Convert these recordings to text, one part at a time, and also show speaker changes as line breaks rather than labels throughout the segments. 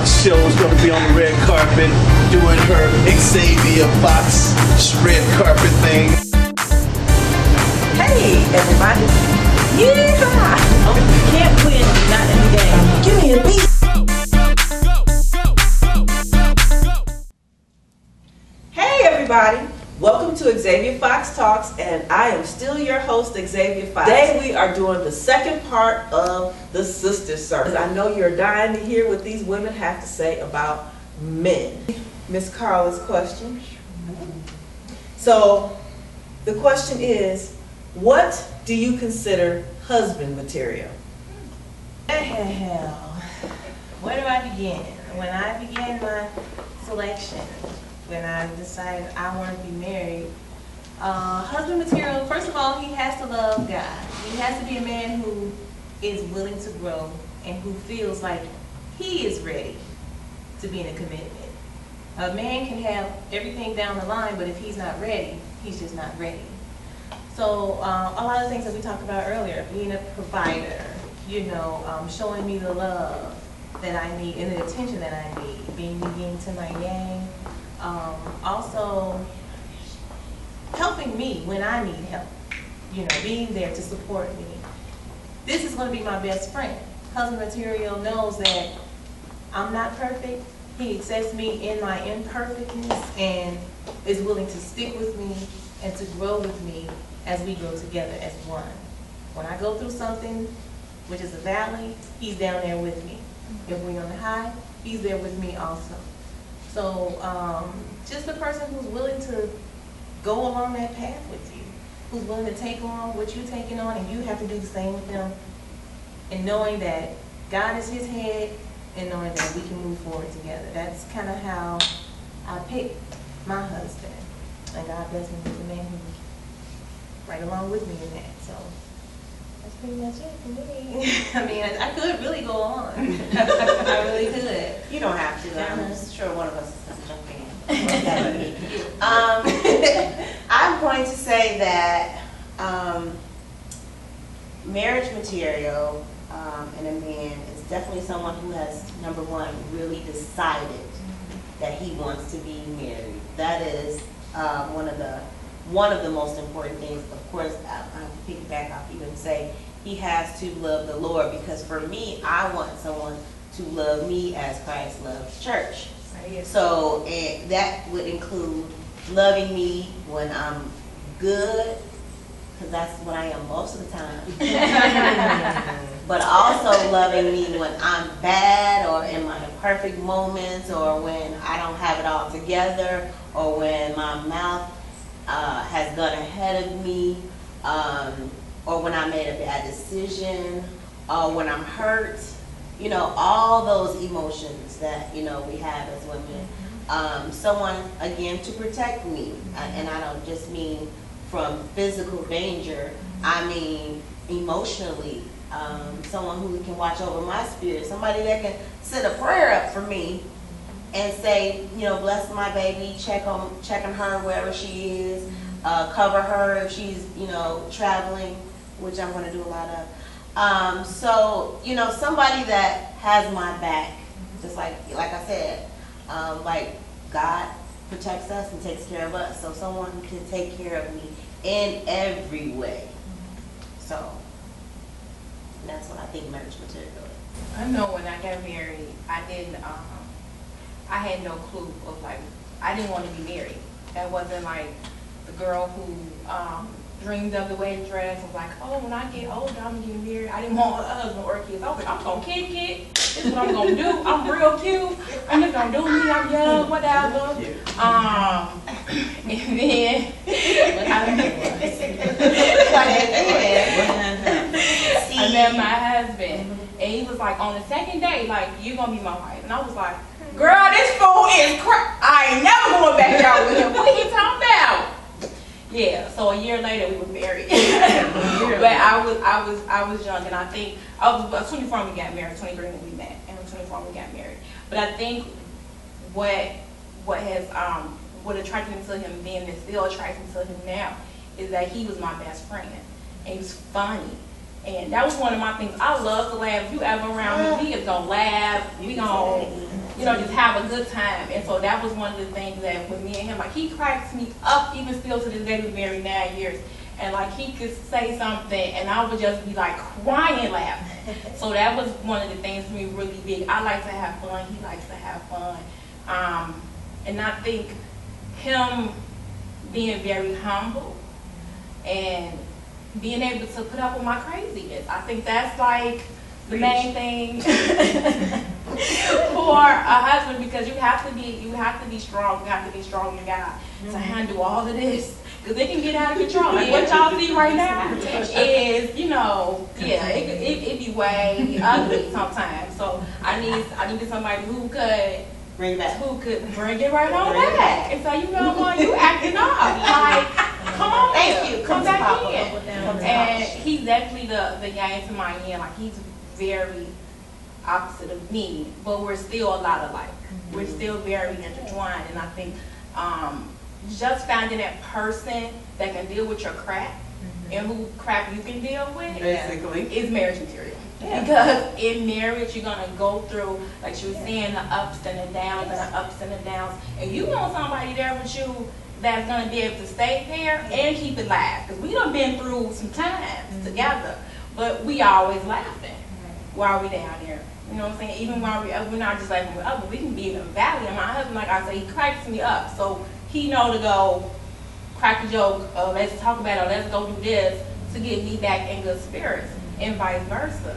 Fox show is gonna be on the red carpet doing her Xavia Fox red carpet thing.
Hey everybody! Yeah! Can't win, not in the game. Give me a beat. Hey everybody! Welcome to Xavia Fox Talks, and I am still your host, Xavia Fox. Today we are doing the second part of the Sister Circle. I know you're dying to hear what these women have to say about men. Miss Carla's question. So, the question is, what do you consider husband material?
Well, where do I begin? When I began my selection, when I decided I want to be married, husband material, first of all, he has to love God. He has to be a man who is willing to grow and who feels like he is ready to be in a commitment. A man can have everything down the line, but if he's not ready, he's just not ready. So a lot of things that we talked about earlier, being a provider, you know, showing me the love that I need and the attention that I need, being the yin to my yang. Also helping me when I need help, you know, being there to support me. This is going to be my best friend. Husband material knows that I'm not perfect. He accepts me in my imperfectness and is willing to stick with me and to grow with me as we grow together as one. When I go through something, which is a valley, he's down there with me. If we're on the high, he's there with me also. So just a person who's willing to go along that path with you, who's willing to take on what you're taking on, and you have to do the same with them, and knowing that God is his head, and knowing that we can move forward together. That's kind of how I picked my husband, and God blessed me with the man who's right along with me in that. So that's pretty much it for me. I mean, I could really go on. I really could.
You don't have to. I'm sure one of us is going to jump in. I'm going to say that marriage material in a man is definitely someone who has, number one, really decided that he wants to be married. That is one of the most important things. Of course, I'll piggyback off you and say he has to love the Lord, because for me, I want someone to love me as Christ loves the church. So that would include loving me when I'm good, because that's what I am most of the time. But also loving me when I'm bad, or in my imperfect moments, or when I don't have it all together, or when my mouth has gone ahead of me, or when I made a bad decision, or when I'm hurt. You know, all those emotions that, you know, we have as women. Someone, again, to protect me. And I don't just mean from physical danger. I mean emotionally. Someone who can watch over my spirit. Somebody that can set a prayer up for me and say, you know, bless my baby, check on her wherever she is, cover her if she's, you know, traveling, which I'm going to do a lot of. So, you know, somebody that has my back, just like I said, like God protects us and takes care of us. So someone who can take care of me in every way. So that's what I think marriage material is.
I know when I got married, I didn't, I had no clue of, like, I didn't want to be married. That wasn't like the girl who dreamed of the wedding dress, was like, oh, when I get older, I'm gonna get married. I didn't want a husband or kids. I was like, I'm gonna kick it. This is what I'm gonna do. I'm real cute. I'm just gonna do me. I'm young, whatever. And then what happened was, I met my husband, and he was like, on the second day, like, you're gonna be my wife. And I was like, girl, this fool is crap. I ain't never going back out with him. What are you talking about? Yeah, so a year later we were married. But I was young, and I think I was 24 when we got married, 23 when we met, and 24 when we got married. But I think what attracted me to him then, and still attracts me to him now, is that he was my best friend, and he was funny. And that was one of my things. I love to laugh. If you ever around me, we is gonna laugh. We gonna you know, just have a good time. And so that was one of the things that with me and him, like he cracks me up even still to this day. We've been married 9 years. And like he could say something and I would just be like crying laughing. So that was one of the things for me really big. I like to have fun. He likes to have fun. And I think him being very humble and being able to put up with my craziness. I think that's like the main thing for a husband, because you have to be strong. You have to be strong in God to handle all of this. Because it can get out of control. Like what y'all see right now is, you know, yeah, it be way ugly sometimes. So I needed somebody who could bring it right on back. And say, you know what, you acting up. Like, come on, come back in. And he's definitely the yang to my yin. Like he's very opposite of me, but we're still a lot alike. We're still very intertwined, and I think just finding that person that can deal with your crap and who crap you can deal with
basically
is marriage material. Yeah. Because in marriage, you're gonna go through, like she was saying, the ups and the downs and the ups and the downs, and you want somebody there with you that's gonna be able to stay there and keep it live. Because we done been through some times together, but we always laughing while we down here. You know what I'm saying? Even while we're not just like we're up, but we can be in the valley. And my husband, like I say, he cracks me up, so he know to go crack a joke, let's talk about it, or let's go do this to get me back in good spirits, and vice versa.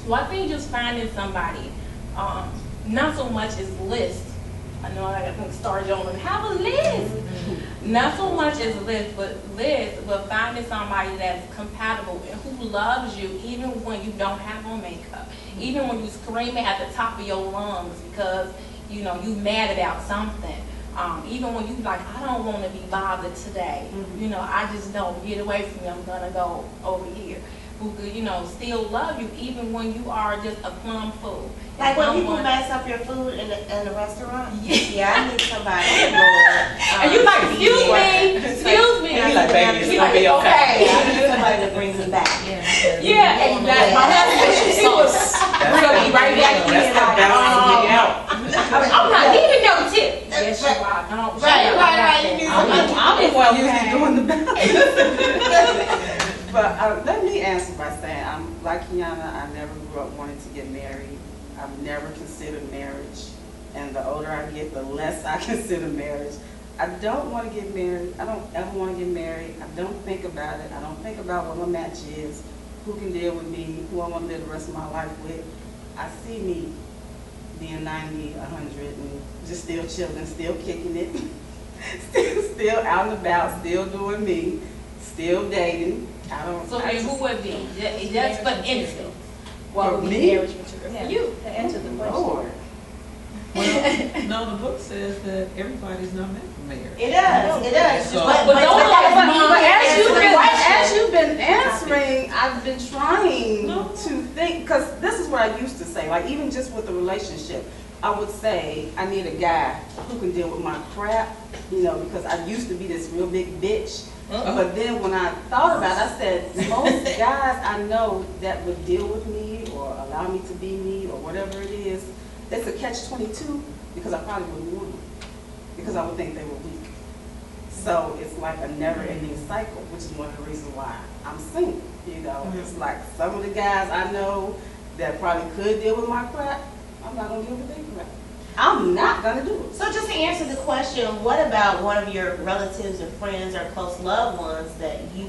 So I think just finding somebody, not so much as list. I know I got to start on have a list. Not so much as list, but finding somebody that's compatible and who loves you even when you don't have on makeup, even when you screaming at the top of your lungs because you know you mad about something. Even when you like, I don't want to be bothered today. You know, I just don't get away from me. I'm gonna go over here. Who could, you know, still love you even when you are just a plum fool.
Like when people mess up your food in the restaurant?
Yeah,
I need somebody.
And you like, excuse me.
And you like, baby, it's gonna be okay.
I need somebody to bring me back.
Yeah, and my husband, he was really right back in. I'm not leaving no tip. Yes, you are. Right. You need somebody.
I'm the one usually doing the best. But let me answer by saying, I'm like Kiana, I never grew up wanting to get married. I've never considered marriage. And the older I get, the less I consider marriage. I don't want to get married. I don't ever want to get married. I don't think about it. I don't think about what my match is, who can deal with me, who I want to live the rest of my life with. I see me being 90, 100, and just still chilling, still kicking it, still out and about, still doing me, still dating.
So who would be? Just for instance.
What would be marriage material?
For you. To answer the question.
Lord.
Well, no, the book says that everybody's not meant for marriage.
It does.
So,
But as you've been answering, I've been trying to think, because this is what I used to say, like even just with the relationship, I would say I need a guy who can deal with my crap, you know, because I used to be this real big bitch. But then when I thought about it, I said, most guys I know that would deal with me or allow me to be me or whatever it is, it's a catch-22 because I probably wouldn't want them because I would think they were weak. So it's like a never-ending cycle, which is one of the reasons why I'm single. You know, it's like some of the guys I know that probably could deal with my crap, I'm not going to deal with their crap. I'm not going to do it.
So just to answer the question, what about one of your relatives or friends or close loved ones that you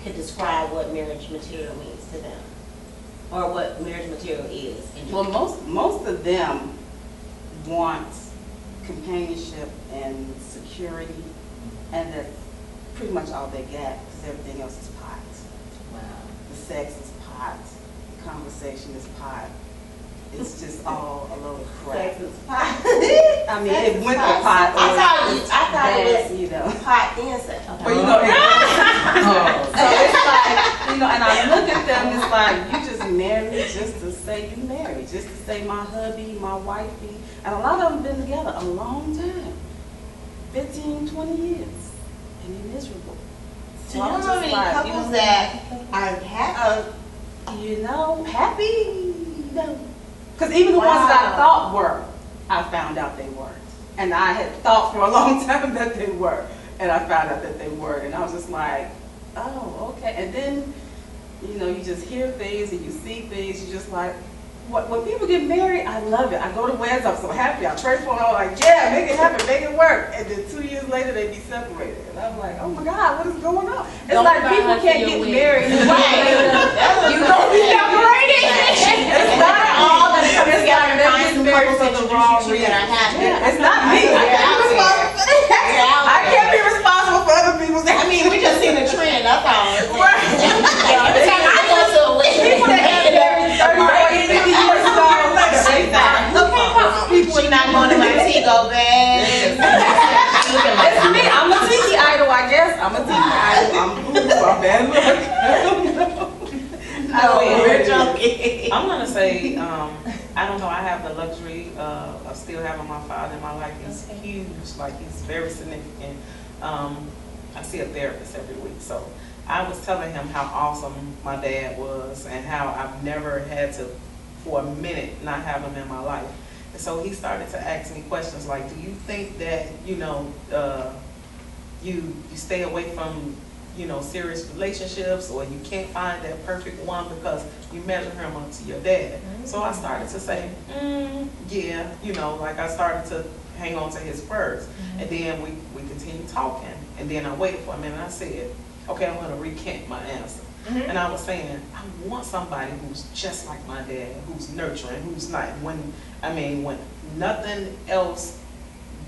could describe what marriage material means to them? Or what marriage material is?
Well, most of them want companionship and security, and that's pretty much all they get because everything else is pot.
Wow.
The sex is pot. The conversation is pot. It's just all a load of crap.
Sex is pot.
I mean, it went to pot.
I thought it was,
you know,
pot and sex. Okay.
But you know, so it's like, you know, and I look at them, it's like, you just married just to say you married, just to say my hubby, my wifey, and a lot of them been together a long time, 15, 20 years, and they're miserable.
So you know how many couples that are happy,
happy, Because even the ones that I thought were I found out they weren't. And I had thought for a long time that they were. And I found out that they weren't. And I was just like, oh, okay. And then, you know, you just hear things and you see things. You're just like, when people get married, I love it. I go to weddings, I'm so happy. I pray for them. I'm like, yeah, make it happen, make it work. And then 2 years later, they be separated. And I'm like, oh my God, what is going on? It's like people can't get married.
You gonna be separated.
It's not all that comes together. They're getting married for the wrong reason. It's not me. I can't be responsible for other people's.
I mean, we just seen a trend, that's all.
Every time I go to a wedding,
People that get married 30, 40, 50 years ago.
She not going to my Tigo, man.
It's me. I'm a tiki idol, I guess. I'm a tiki idol. I'm bad luck.
No, we're joking.
I'm gonna say, I don't know. I have the luxury of still having my father in my life. He's huge, like he's very significant. I see a therapist every week, so I was telling him how awesome my dad was and how I've never had to, for a minute, not have him in my life. And so he started to ask me questions like, do you think that, you know, you stay away from, you know, serious relationships, or you can't find that perfect one because you measure him up to your dad? So I started to say, yeah, you know, like I started to hang on to his words. And then we continued talking, and then I waited for a minute and I said, okay, I'm going to recant my answer. And I was saying, I want somebody who's just like my dad, who's nurturing, who's not, when nothing else,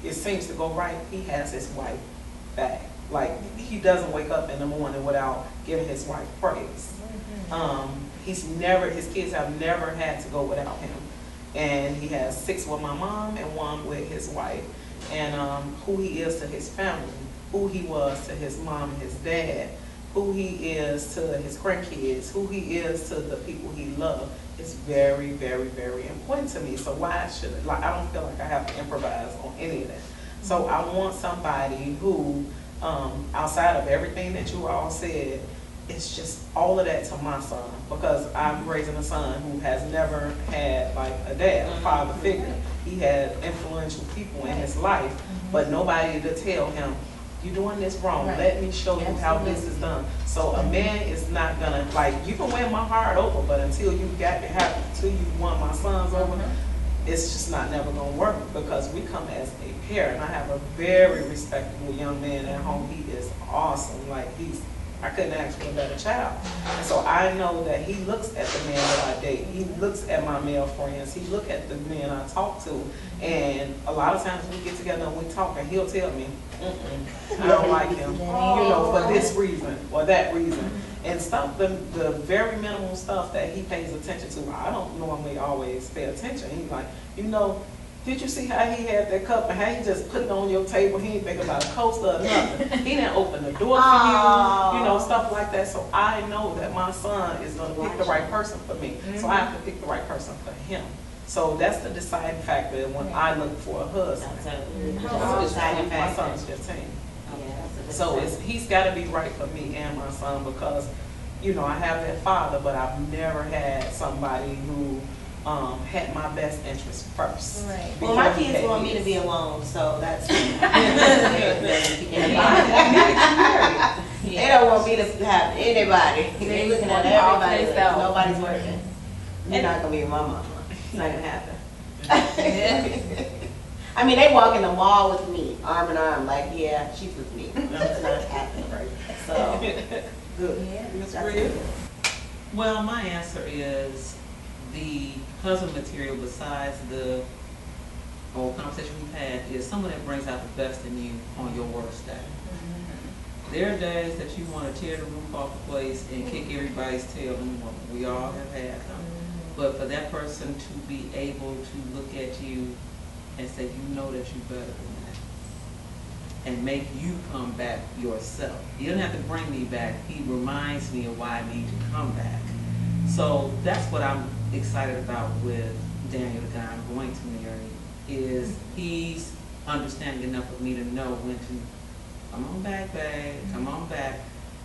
it seems to go right, he has his wife back. Like, he doesn't wake up in the morning without giving his wife praise. His kids have never had to go without him. And he has 6 with my mom and 1 with his wife. And who he is to his family, who he was to his mom and his dad, who he is to his grandkids, who he is to the people he loved, is very, very, very important to me. So why should it, like, I don't feel like I have to improvise on any of that. So I want somebody who, outside of everything that you all said, it's just all of that to my son, because I'm raising a son who has never had like a dad, a father figure. He had influential people in his life, but nobody to tell him, you're doing this wrong. Right. Let me show you how this is done. So a man is not gonna, like, you can win my heart over, but until you won my sons over, it's just not never gonna work, because we come as a pair. And I have a very respectable young man at home. He is awesome. Like, I couldn't ask for a better child. And so I know that he looks at the men that I date. He looks at my male friends. He looks at the men I talk to. And a lot of times we get together and we talk, and he'll tell me, I don't like him, you know, for this reason or that reason. And stuff, the very minimal stuff that he pays attention to, I don't normally always pay attention. He's like, you know, did you see how he had that cup and how he just put it on your table? He ain't think about a coaster or nothing. He didn't open the door for you know, stuff like that. So I know that my son is going to pick the right person for me. So I have to pick the right person for him. So that's the deciding factor when I look for a husband. My son's 15. So he's got to be right for me and my son, because, you know, I have that father, but I've never had somebody who had my best interest first.
Right. Well, my kids want me to be alone, so that's. They don't want me to have anybody. They're looking at everybody. Nobody's working. You're not gonna be my mama. It's not gonna happen. I mean, they walk in the mall with me, arm in arm, like, yeah, she's with me. It's not happening, right? So, good. Ms. Rhea?
Well, my answer is the husband material, besides the whole conversation we've had, is someone that brings out the best in you on your worst day. There are days that you want to tear the roof off the place and kick everybody's tail in the morning. We all have had them. But for that person to be able to look at you and say, you know that you're better than that, and make you come back yourself. He doesn't have to bring me back. He reminds me of why I need to come back. So that's what I'm excited about with Daniel, the guy I'm going to marry, is he's understanding enough of me to know when to come on back, babe, come on back.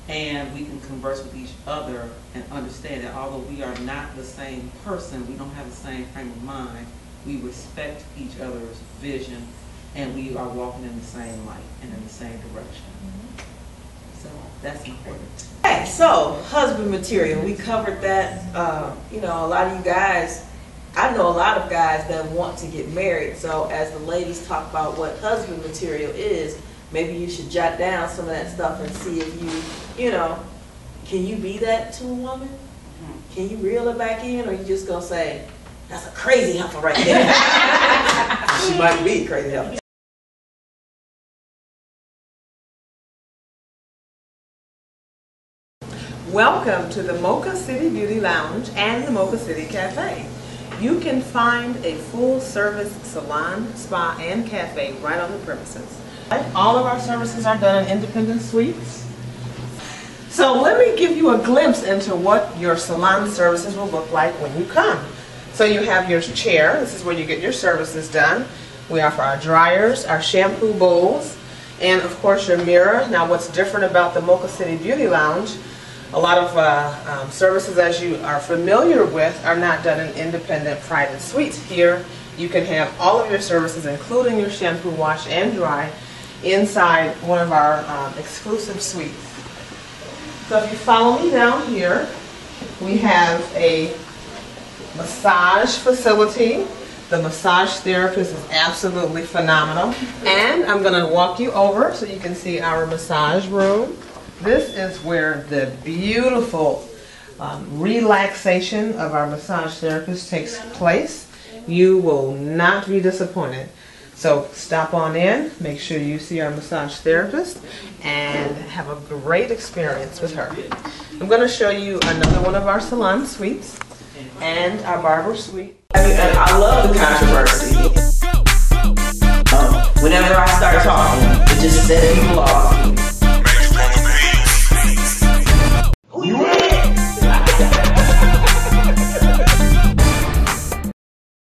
And we can converse with each other and understand that although we are not the same person, we don't have the same frame of mind, we respect each other's vision, and we are walking in the same light and in the same direction. So that's important.
Okay, so husband material, we covered that. You know, a lot of you guys, I know a lot of guys that want to get married. So as the ladies talk about what husband material is, maybe you should jot down some of that stuff and see if you know, can you be that to a woman? Can you reel it back in, or you just gonna say, that's a crazy heifer right there? She might be a crazy heifer. Welcome to the Mocha City Beauty Lounge and the Mocha City Cafe. You can find a full-service salon, spa, and cafe right on the premises. All of our services are done in independent suites. So let me give you a glimpse into what your salon services will look like when you come. So you have your chair. This is where you get your services done. We offer our dryers, our shampoo bowls, and of course your mirror. Now what's different about the Mocha City Beauty Lounge, a lot of services, as you are familiar with, are not done in independent private suites. Here you can have all of your services, including your shampoo, wash, and dry, inside one of our exclusive suites. So if you follow me down here, we have a massage facility. The massage therapist is absolutely phenomenal. And I'm going to walk you over so you can see our massage room. This is where the beautiful relaxation of our massage therapist takes place. You will not be disappointed. So stop on in, make sure you see our massage therapist, and have a great experience with her. I'm going to show you another one of our salon suites and our barber suite. And I love the controversy. Whenever I start talking, it just sets people off.